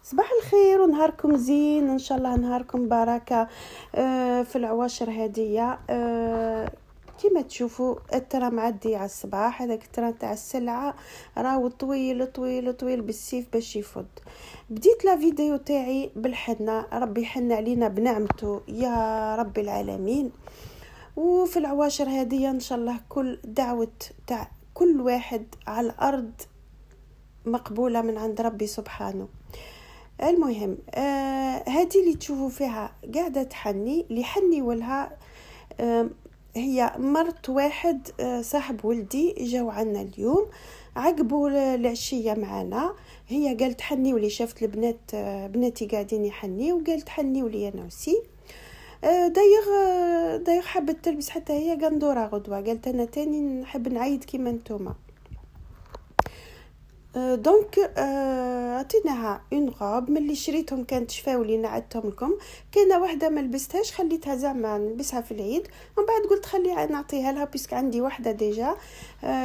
صباح الخير ونهاركم زين ان شاء الله، نهاركم بركه. في العواشر هديه. كما تشوفوا الترى معدي على الصباح، هذاك الترى تاع السلعه راهو طويل طويل طويل بالسيف باش يفض. بديت لا فيديو تاعي بالحنه، ربي يحن علينا بنعمته يا رب العالمين. وفي العواشر هديه ان شاء الله كل دعوه تاع كل واحد على الارض مقبوله من عند ربي سبحانه. المهم هذه اللي تشوفوا فيها قاعده تحني اللي حني ولها. هي مرت واحد صاحب ولدي جاو عنا اليوم، عقبوا العشيه معنا. هي قالت حني ولي، شافت البنات بناتي قاعدين يحني وقالت حني ولي انا وسي. دايغ حبت تلبس حتى هي قندوره غدوه، قالت انا تاني نحب نعيد كيما نتوما. دونك عطيناها اون غوب من اللي شريتهم، كانت شفاولي نعدتهم لكم. كاينه واحده ما لبستهاش، خليتها زعما نلبسها في العيد، ومن بعد قلت خليها نعطيها لها بيسك عندي واحده ديجا.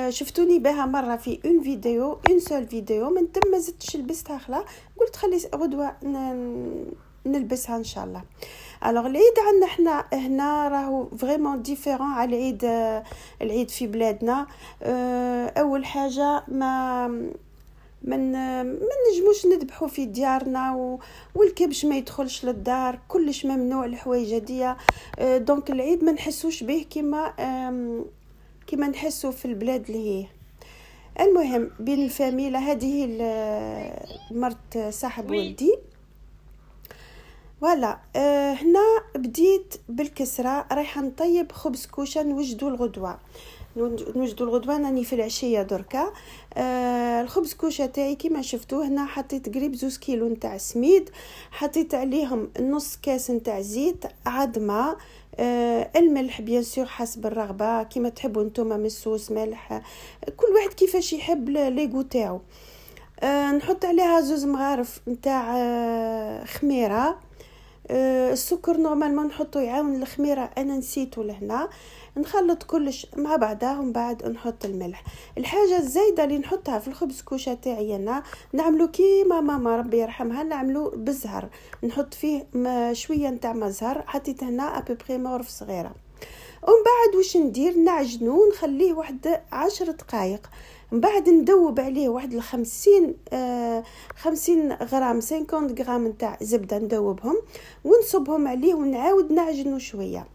شفتوني بها مره في اون فيديو، اون سول فيديو، من تم ما زدتش لبستها خلا، قلت خلي غدوه نلبسها ان شاء الله. الوغ العيد عندنا احنا هنا راهو فريمون ديفيرون على العيد في بلادنا. اول حاجه من نجموش نذبحوا في ديارنا، والكبش ما يدخلش للدار، كلش ممنوع الحوايج هديه. دونك العيد ما نحسوش به كما نحسوا في البلاد اللي هي. المهم بين الفاميله هذه مرت صاحب ولدي. فوالا هنا بديت بالكسره، رايحه نطيب خبز كوشه نوجدوا الغدوه راني في العشيه دركا. الخبز كوشه تاعي كيما شفتوه هنا، حطيت قريب 2 كيلو نتاع سميد، حطيت عليهم نص كاس نتاع زيت، عظمه، الملح بيان سور حسب الرغبه كيما تحبوا نتوما، مسوس ملح، كل واحد كيفاش يحب ليغو تاعو. نحط عليها 2 مغارف نتاع خميره. السكر نورمالمون نحطو يعاون الخميره، انا نسيته لهنا. نخلط كلش مع بعضها ومن بعد نحط الملح. الحاجه الزايده اللي نحطها في الخبز كوشه تاعي انا نعملو كيما ماما ربي يرحمها، نعملو بالزهر، نحط فيه شويه نتاع مزهر، حطيت هنا ابوبري مغرف صغيره. ومن بعد واش ندير، نعجنو نخليه واحد 10 دقائق، من بعد ندوب عليه واحد 50 غرام 50 غرام نتاع زبده، ندوبهم ونصبهم عليه ونعاود نعجنو شويه.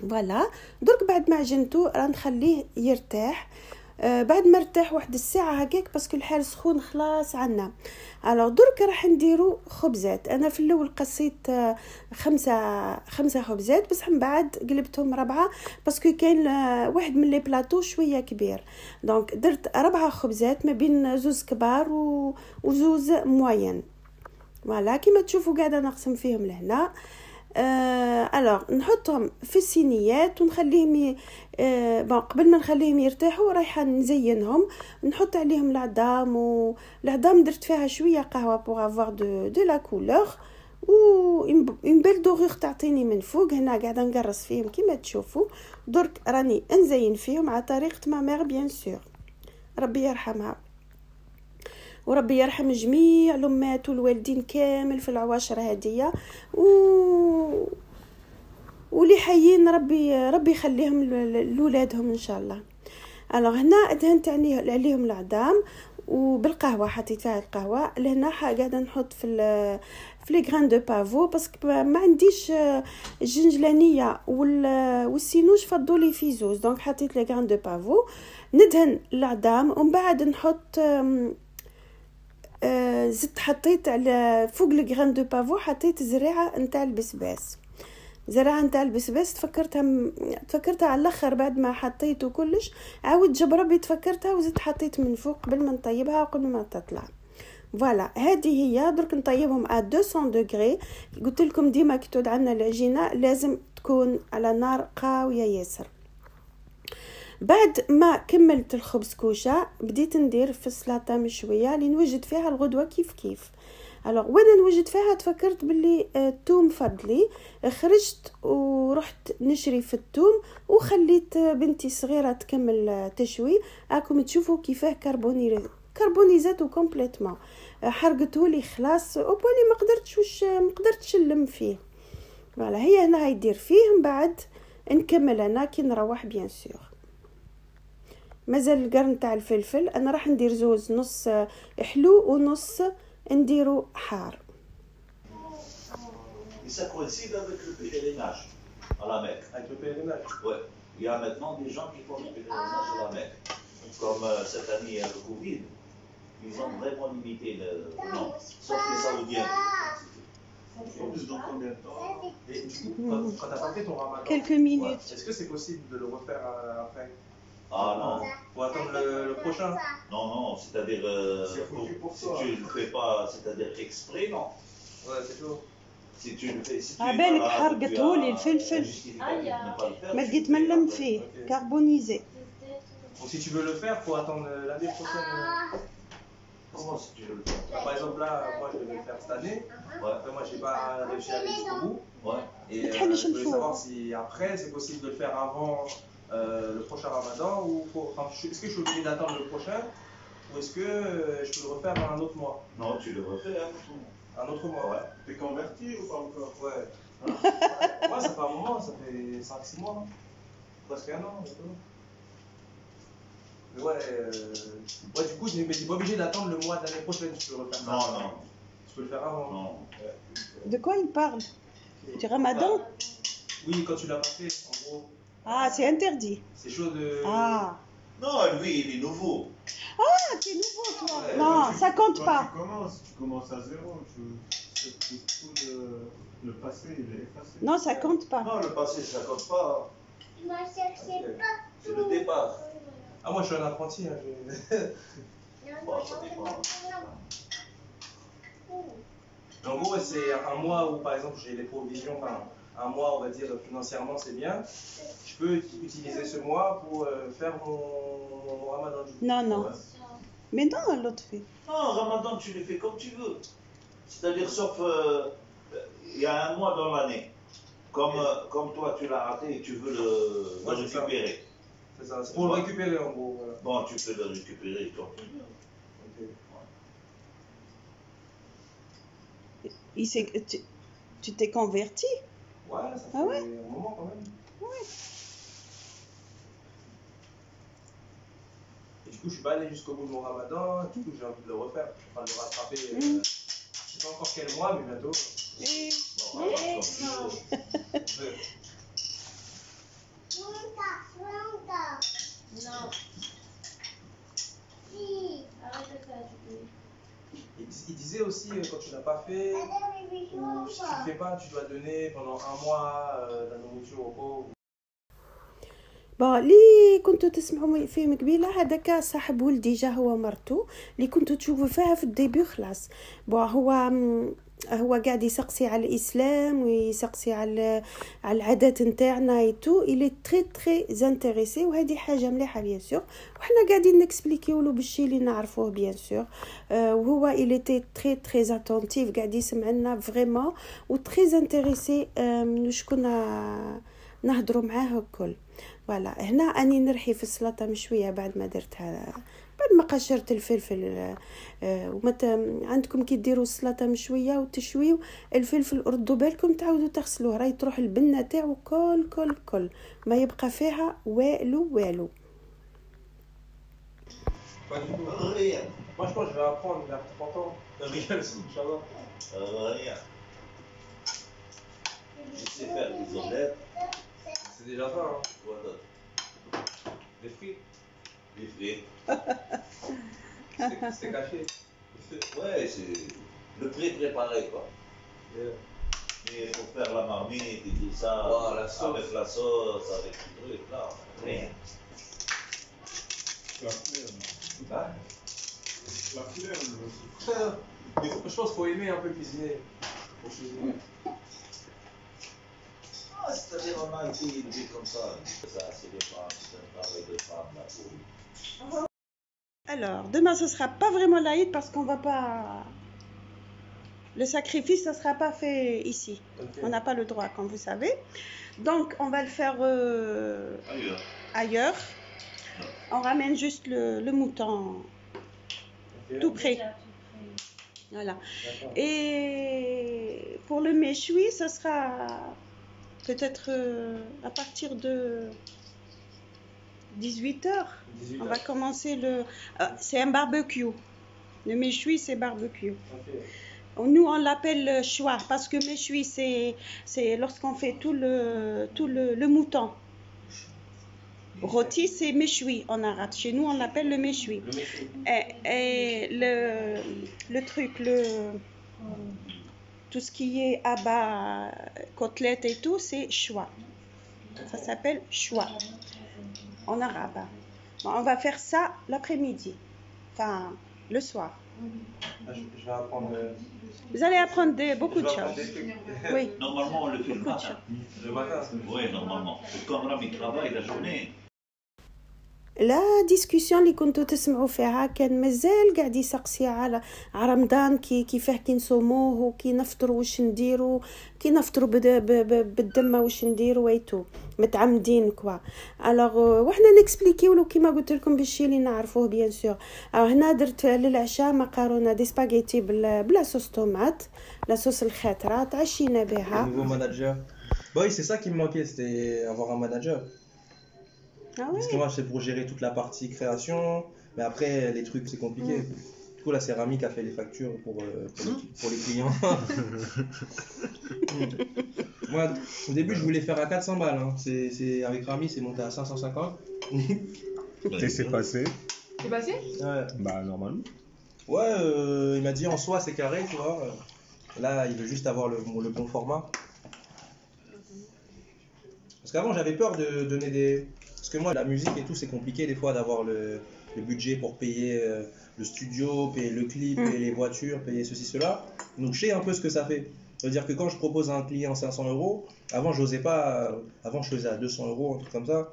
فوالا درك بعد ما عجنتو راه نخليه يرتاح. بعد ما ارتاح واحد الساعه هكاك، باسكو الحال سخون خلاص عنا. الوغ درك راح نديرو خبزات. انا في الاول قصيت 5 خبزات، بس من بعد قلبتهم 4 باسكو كاين واحد من لي بلاطو شويه كبير. دونك درت 4 خبزات ما بين 2 كبار و2 موين. فوالا كيما تشوفوا قاعده نقسم فيهم لهنا. الوغ نحطهم في الصينيات ونخليهم قبل ما نخليهم يرتاحوا رايحه نزينهم، نحط عليهم العظام، والعظام درت فيها شويه قهوه بوغ افوار دو لا كولور، و اون بيل دوغور تعطيني من فوق. هنا قاعده نقرص فيهم كيما تشوفوا، درك راني نزين فيهم على طريقه ما مير بيان سور ربي يرحمها، وربي يرحم جميع الامهات والوالدين كامل في العواشر هديه، ولي حيين ربي يخليهم لولادهم ان شاء الله. الوغ هنا دهنت عليهم العظام وبالقهوه، حطيت فيها القهوه. لهنا قاعده نحط في لي غران دو بافو، باسكو ما عنديش الجنجلانيه والسينوش فضولي في 2، دونك حطيت لي غران دو بافو. ندهن العظام ومن بعد نحط زدت حطيت على فوق الغران دو بافو، حطيت زريعه نتاع البسباس. تفكرتها على الاخر بعد ما حطيته كلش، عاود جبربي تفكرتها وزدت حطيت من فوق قبل ما نطيبها وقبل ما تطلع. فوالا هذه هي. درك نطيبهم على 200 دوغري. قلت لكم ديما كي تعود عندنا العجينه لازم تكون على نار قويه ياسر. بعد ما كملت الخبز كوشه بديت ندير في السلطه مشويه اللي نوجد فيها الغدوه كيف. الوغ وانا نوجد فيها تفكرت باللي الثوم فضلي، خرجت ورحت نشري في الثوم وخليت بنتي صغيره تكمل تشوي. راكم تشوفوا كيفاه كربونيزاتو كومبليتمون. حرقته لي خلاص اوبوني ما قدرتش نلم فيه. فوالا هي هنا يدير فيه. من بعد نكمل انا كي نروح بيان سور. مازال القرن تاع الفلفل انا راح ندير زوز، نص حلو ونص نديرو حار. Ça coïncide avec le pèlerinage à la Mecque. Avec le pèlerinage. Ouais. Il y a maintenant des gens qui font le pèlerinage à la Mecque. Comme cette année, il y a le Covid, ils ont vraiment limité le. Non, sauf les Saoudiens. Plus dans combien de temps? Et du coup, quand tu as pas fait ton ramadan, Quelques minutes. est-ce que c'est possible de le refaire après? Ah non. Faut attendre le prochain? Non, non, c'est-à-dire. Si tu ne le fais pas, c'est-à-dire exprès, non. Ouais, c'est chaud. Si tu le fais. Si tu عبالك حرقتهولي الفلفل ما لقيت ما نلم فيه كربونيزي. Donc si tu veux le faire, faut attendre l'année prochaine. Comment si tu veux le faire? Par exemple là, moi je vais le faire cette année. Ouais. Après moi j'ai pas réussi à aller jusqu'au bout. Ouais. Et je voulais savoir si après c'est possible de le faire avant le prochain Ramadan ou est-ce que je suis obligé d'attendre le prochain ou est-ce que je peux le refaire dans un autre mois? Non, tu le refais un autre mois. Ouais. T'es converti ou pas encore? Ouais. Moi ça fait un moment, ça fait 5-6 mois. Presque un an. Mais ouais, du coup, mais t'es pas obligé d'attendre le mois de l'année prochaine, tu peux le refaire. Non, non. Tu peux le faire avant. Non. De quoi il parle? Du Ramadan? Oui, quand tu l'as pas fait, en gros. Ah, c'est interdit. C'est chaud de. Ah. Non, lui, il est nouveau. Ah, t'es nouveau toi. Ouais, non, ça compte pas. Tu commences à zéro. Tout le passé, il est effacé. Non, ça compte pas. Non, le passé, ça compte pas. C'est le départ. Ah, moi, je suis un apprenti. Hein, Bon, ça dépend. En gros, c'est un mois où, par exemple, j'ai les provisions, un mois, on va dire, financièrement, c'est bien. Je peux utiliser ce mois pour faire mon ramadan. Non, non. Ouais. Mais non, l'autre fait. Non, ramadan, tu le fais comme tu veux. C'est-à-dire, sauf, il y a un mois dans l'année. Comme toi, tu l'as raté et tu veux le récupérer. C'est ça, c'est pour le récupérer, en gros. Voilà. Bon, tu peux le récupérer comme tu veux. Okay. Tu t'es converti? Ouais, ça fait un moment quand même. Ouais. Et du coup, je suis pas allé jusqu'au bout de mon ramadan, du coup, j'ai envie de le refaire, enfin de le rattraper. Je sais pas encore quel mois, mais bientôt. Bon, Non. Si. Arrête ça, tu peux. Il disait aussi, quand tu n'as pas fait, ou si tu ne fais pas, tu dois donner pendant un mois de la nourriture aux pauvres. با اللي كنتو تسمعوا فيه قبيله هذاك صاحب ولدي جا هو مرتو اللي كنتو تشوفوا فيها في الديبي خلاص. هو قاعد يسقسي على الاسلام ويسقسي على العادات نتاعنا ايتو الي تري تري انتريسي وهذه حاجه مليحه بيان سور وحنا قاعدين نكسبليكيو له بالشيء اللي نعرفوه بيان سور. وهو الي تري تري اتونتيف قاعد يسمع لنا فريمون و تري انتريسي من شكون نهضروا معاه الكل. فوالا هنا اني نرحي في السلطه مشويه بعد ما درتها بعد ما قشرت الفلفل. عندكم كي ديروا السلطه مشويه وتشويو الفلفل ردوا بالكم تعاودوا تغسلوه راهي تروح البنه تاعو كل ما يبقى فيها والو. Rien. Moi je pense que je vais apprendre vers 30 ans. Rien, Inch'Allah. Rien. Je sais faire des omelettes. C'est déjà ça, hein. Quoi d'autre? Des frites. Des frites. C'était caché. Ouais, c'est le préparé quoi. Yeah. Mais pour faire la marmite et tout ça, Voilà, avec la sauce, avec le truc là, rien. La flemme. Hein? La flemme. Mais je pense qu'il faut aimer un peu cuisiner. Pour cuisiner. Ah, c'est-à-dire on a été élevé comme ça. Ça, c'est des femmes, c'est un travail de femme là pour. Alors, demain ce sera pas vraiment l'Aïd parce qu'on va pas. Le sacrifice, ça sera pas fait ici. Okay. On n'a pas le droit, comme vous savez. Donc, on va le faire ailleurs. On ramène juste le mouton tout près. Voilà. D'accord. Et pour le méchoui, ce sera peut-être à partir de 18h. 18 On heures. va commencer le... c'est un barbecue. Le méchoui, c'est barbecue. Ok. Nous, on l'appelle choix parce que méchoui, c'est lorsqu'on fait tout le mouton. Rôti, c'est méchoui en arabe. Chez nous, on l'appelle le méchoui. Le méchoui. Et le truc, tout ce qui est abat, côtelette et tout, c'est choix. Ça s'appelle choix en arabe. Bon, on va faire ça l'après-midi, enfin le soir. Ah, je vais apprendre. Vous allez apprendre beaucoup Je de vais apprendre choses. des trucs. Oui. Normalement, on le fait le Beaucoup de matin. Le matin. Oui, normalement. Comme Rami travaille la journée. لا ديسكوسيون اللي كنتو تسمعوا فيها كان مازال قاعد يسقسي على رمضان كيفاه كي نصوموه وكي نفطروا واش نديروا كي نفطروا بالدمه واش نديروا ويتو متعمدين كوا الوغ وحنا نكسبليكيو له كيما قلت لكم بالشي اللي نعرفوه بيان سور. هنا درت للعشاء مكرونه دي سباغيتي بلا صوص طوماط لا صوص الخضراء تعشينا بها. Nouveau manager. Bah oui, c'est ça qui me manquait, c'était avoir un manager. Ah Parce que ouais. moi, c'est pour gérer toute la partie création, mais après, les trucs, c'est compliqué. Du coup, la céramique a fait les factures pour les clients. Moi, au début, je voulais faire à 400 balles. Hein. Avec Rami, c'est monté à 550. Et c'est passé? C'est passé? Ouais, Bah, normalement. ouais il m'a dit en soi, c'est carré, tu vois. Là, il veut juste avoir le bon format. Parce qu'avant, j'avais peur de donner des... Parce que moi, la musique et tout, c'est compliqué des fois d'avoir le budget pour payer le studio, payer le clip, payer les voitures, payer ceci, cela. Donc, je sais un peu ce que ça fait. Ça veut dire que quand je propose à un client 500 €, avant, j'osais pas... Avant, je faisais à 200 €, un truc comme ça.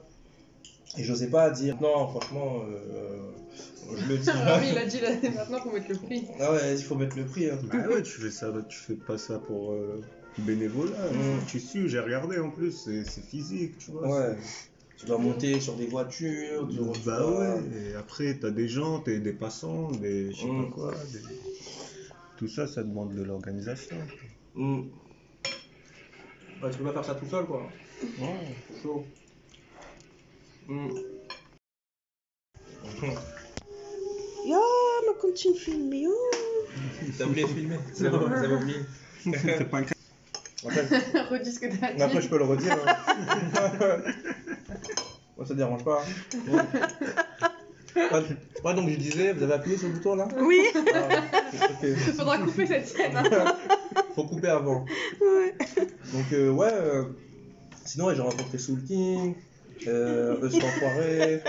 Et j'osais pas dire, non, franchement, je le dis. Rami, il a dit là, maintenant faut mettre le prix. Ah ouais, il faut mettre le prix. Hein. Bah ouais, tu fais pas ça pour bénévolat. Tu suis, j'ai regardé en plus, c'est physique, tu vois. Ouais. Tu dois monter sur des voitures. Bah ouais, et après t'as des gens, des passants, des je sais pas quoi. Tout ça, ça demande de l'organisation. Ouais, tu peux pas faire ça tout seul, quoi. Non, c'est chaud. يا ما كنتش نفيلمي. T'as oublié de filmer. C'est bon, vous avez oublié. C'est pas un cas. Redis ce que t'as dit. Après, je peux le redire. Hein. Moi, ça dérange pas. Ouais, donc je disais, vous avez appuyé sur le bouton là? Oui. Ok. Faudra couper cette scène. Hein. Faut couper avant. Ouais. Donc, ouais. Sinon, ouais, j'ai rencontré Soul King, Eux sans Foiré.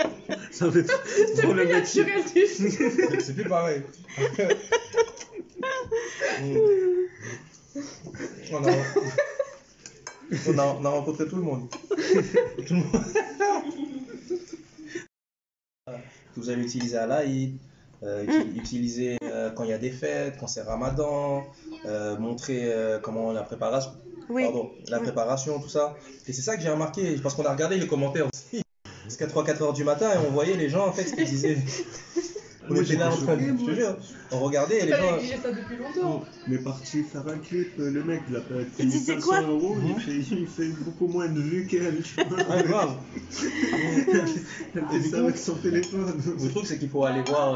Ça fait C'est trop le plus métier. naturel du tout. C'est plus pareil. On a rencontré tout le monde. Tout le monde. Que vous avez utilisé à l'Aïd, utiliser quand il y a des fêtes, quand c'est Ramadan, montrer comment la préparation, Oui. la préparation, tout ça. Et c'est ça que j'ai remarqué, parce qu'on a regardé les commentaires aussi, jusqu'à 3-4 heures du matin, et on voyait les gens en fait ce qu'ils disaient. On était là en train de, je te jure, on regardait et les T'avais gens. exigé ça depuis longtemps. On est parti faire un clip, le mec il a payé Il disait 500 quoi €, il fait beaucoup moins de vues qu'elle, tu vois. Ah, grave. Elle fait ça avec son téléphone. Le truc c'est qu'il faut aller voir,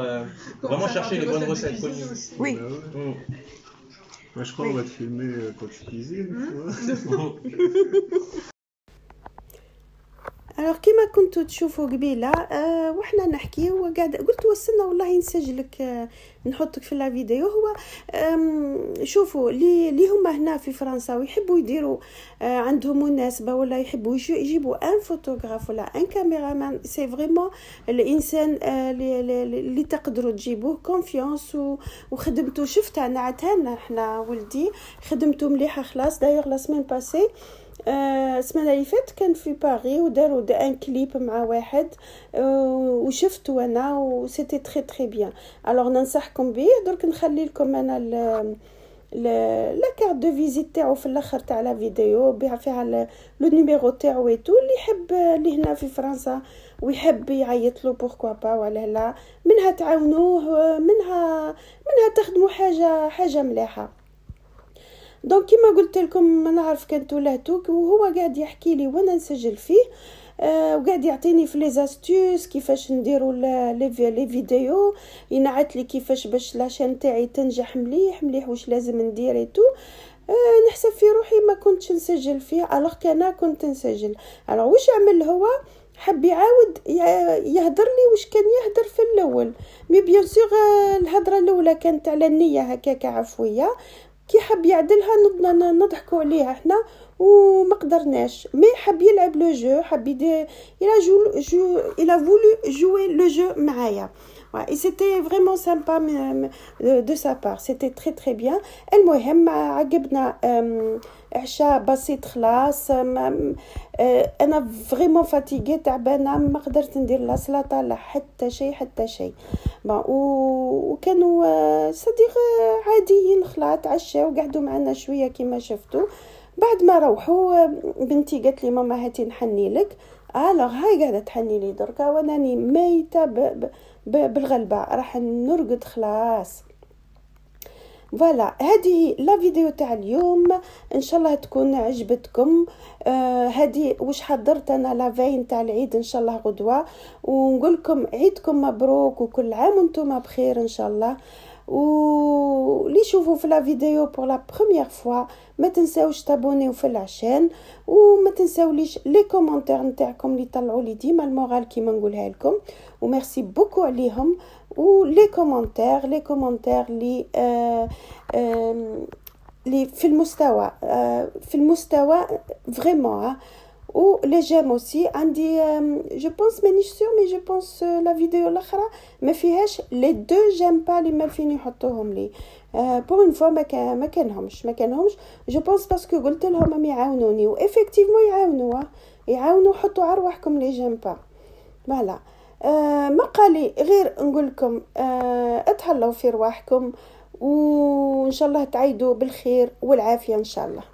vraiment chercher les bonnes recettes connues. Oui. Bah ouais. Moi, je crois qu'on va te filmer quand tu cuisines, tu vois. alors كما كنتوا تشوفوا قبيله وحنا نحكيو وقاعد قلت وصلنا والله نسجلك نحطك في لا فيديو. هو شوفوا اللي هما هنا في فرنسا ويحبوا يديروا عندهم مناسبه ولا يحبوا يجيبوا ان فوتوغراف ولا ان كاميرامان سي فريمون الانسان اللي تقدروا تجيبوه كونفيونس وخدمته. شفت انا عتانا احنا ولدي خدمته مليحه خلاص. دايوغ لا سيمين باسي السمانه اللي فاتت كان في باريس وداروا ان كليب مع واحد وشفته انا وسيتي تري تري بيان. الوغ ننصحكم به. درك نخلي لكم انا لا كارت دو فيزيت تاعو في الاخر تاع لا فيديو بها فيها لو نيميرو تاعو ايتو اللي يحب اللي هنا في فرنسا ويحب يعيط له بوركوا با ولا لا، منها تعاونوه، منها تخدموا حاجه مليحه. دونك كيما قلت لكم ما نعرف كانت ولاتوك وهو قاعد يحكي لي وانا نسجل فيه، وقاعد يعطيني في لي زاستوس كيفاش نديروا لي فيديو، ينعت لي كيفاش باش لاشين تاعي تنجح مليح واش لازم ندير ايتو. نحسب في روحي ما كنتش نسجل فيه، الوغ كان كنت نسجل. الوغ واش عمل هو؟ حب يعاود يهدر لي واش كان يهدر في الاول، مي بيان سور الهضره الاولى كانت على النيه هكاك عفويه، كي حب يعدلها نضحكوا عليها احنا وما قدرناش. مي حب يلعب لو جو، حب يدير il a voulu jouer le jeu معايا. et c'était vraiment sympa de sa part, c'était très très bien. المهم عقبنا عشاء بسيط خلاص. انا فريمون فاتيغي تعبانه، ما قدرت ندير لا سلطه لا حتى شيء وكانوا صديق عاديين خلاط عشاء وقعدوا معنا شويه كما شفتوا. بعد ما روحوا بنتي قالت لي ماما هاتي نحني لك. الوغ هاي قاعده تحني لي دركا واناني ميته بالغلبه، راح نرقد خلاص. فوالا هذه لا فيديو تاع اليوم، ان شاء الله تكون عجبتكم. هذه واش حضرت انا لا فين تاع العيد ان شاء الله غدوه، ونقول لكم عيدكم مبروك وكل عام وانتم بخير ان شاء الله. ولي يشوفوا في لا فيديو بور لا بروميير فوا ما تنساوش تابونيو في العشان، وما تنساوليش لي كومونتير نتاعكم اللي طلعوا لي ديما المورال كيما نقولها لكم، وميرسي بوكو عليهم. ولي كومونتير لي في المستوى فريمون. و لي جيم اوسي عندي جو بونس مانيش سور مي جو بونس لا فيديو الاخرى ما فيهاش لي دو جيم با اللي مالفين يحطوهم لي بور اون فوا ما كانهمش جو بونس باسكو قلت لهم ما يعاونوني، و افيكتيفمون يعاونوا حطوا ارواحكم لي جيم با. فوالا ما قالي غير نقول لكم اتهلاو في رواحكم، وان شاء الله تعيدوا بالخير والعافيه ان شاء الله.